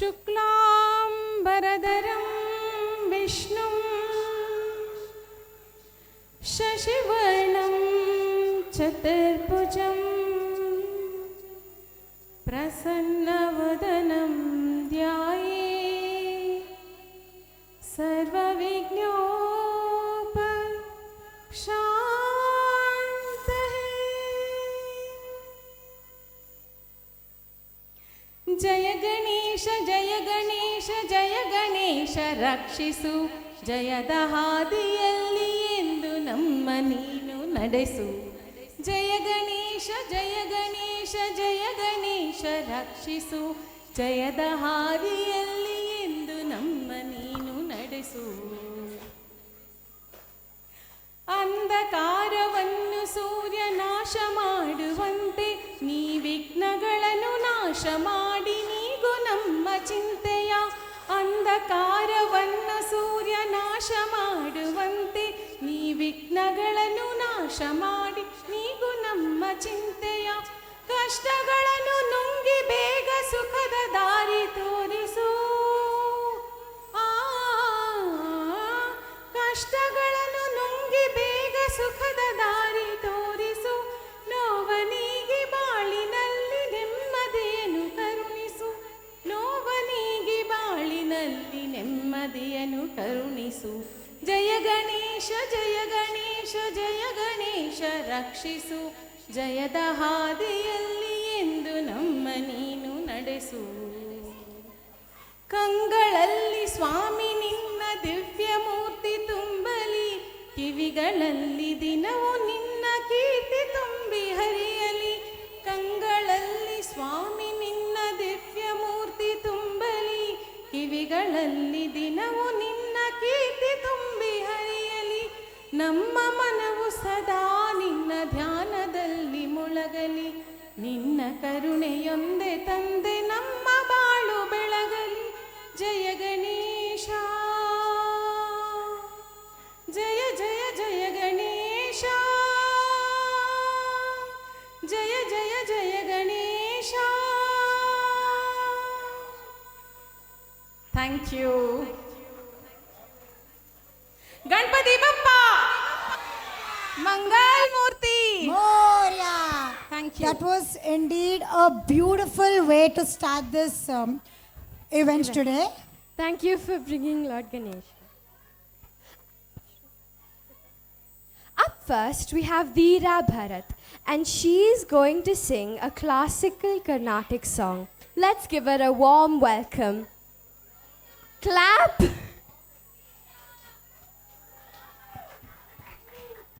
शुक्लाम्बरधरं विष्णुं शशिवर्णं चतुर्भुजं प्रसन्नवदनं ध्यायेत् सर्वविघ्नोपशान्तये। जय गणेश जय गणेश जय गणेश रक्षिसु ಜಯದ ಹಾದಿಯಲ್ಲಿ ಎಂದು ನಮ್ಮ ನೀನು ನಡೆಸು. ಜಯ ಗಣೇಶ ಜಯ ಗಣೇಶ ಜಯ ಗಣೇಶ ರಕ್ಷಿಸು ಜಯದ ಹಾದಿಯಲ್ಲಿ ಎಂದು ನಮ್ಮ ನೀನು ನಡೆಸು. ಅಂಧಕಾರವನ್ನು ಸೂರ್ಯ ನಾಶ ಮಾಡುವಂತೆ ನೀ ವಿಘ್ನಗಳನ್ನು ನಾಶ ಮಾಡಿ ನೀಗು ನಮ್ಮ ಚಿಂತೆಯ. ಅಂಧಕಾರವನ್ನು ಸೂರ್ಯ ನಾಶ ಮಾಡುವಂತೆ ನೀ ವಿಘ್ನಗಳನ್ನು ನಾಶ ಮಾಡಿ ನೀಗು ನಮ್ಮ ಚಿಂತೆಯ. ಕಷ್ಟಗಳನ್ನು ನುಂಗಿ ಬೇಗ ಸುಖದ ದಾರಿ ತೋರಿಸು. ಕಷ್ಟಗಳನ್ನು ನುಂಗಿ ಬೇಗ ಸುಖದ ದಾರಿ ತೋರಿಸು. ನೋವನಿಗೆ ಬಾಳಿನಲ್ಲಿ ನೆಮ್ಮದಿಯನ್ನು ಕರುಣಿಸು. ನೋವನಿಗೆ ಬಾಳಿನಲ್ಲಿ ನೆಮ್ಮದಿಯನ್ನು ಕರುಣಿಸು. ಜಯ ಗಣೇಶ ಜಯ ಗಣೇಶ ಜಯ ಗಣೇಶ ರಕ್ಷಿಸು ಜಯದ ಹಾದಿಯಲ್ಲಿ ಎಂದು ನಮ್ಮ ನೀನು ನಡೆಸು. ಕಂಗಳಲ್ಲಿ ಸ್ವಾಮಿ ನಿನ್ನ ದಿವ್ಯ ಮೂರ್ತಿ ತುಂಬಲಿ, ಕಿವಿಗಳಲ್ಲಿ ದಿನವೂ ನಿನ್ನ ಕೀರ್ತಿ ತುಂಬಿ ಹರಿಯಲಿ. ಕಂಗಳಲ್ಲಿ ಸ್ವಾಮಿ ನಿನ್ನ ದಿವ್ಯ ಮೂರ್ತಿ ತುಂಬಲಿ, ಕಿವಿಗಳಲ್ಲಿ ದಿನವೂ ನಿನ್ನ ಕೀರ್ತಿ ತುಂಬಿ ಹರಿಯಲಿ. ನಮ್ಮ ಮನವು ಸದಾ ನಿನ್ನ ಧ್ಯಾನದಲ್ಲಿ ಮುಳಗಲಿ. ನಿನ್ನ ಕರುಣೆಯೊಂದೇ ತಂದೆ ನಮ್ಮ ಬಾಳು ಬೆಳಗಲಿ. ಜಯ ಗಣೇಶ ಜಯ ಜಯ ಜಯ ಗಣೇಶ ಜಯ ಜಯ ಜಯ Ganesha. Thank you. Ganapati Bappa Mangal Murti Moria. Thank you. That was indeed a beautiful way to start this event today. Thank you for bringing Lord Ganesh. Up first, we have Veera Bharat, and she is going to sing a classical Carnatic song. Let's give her a warm welcome. Clap!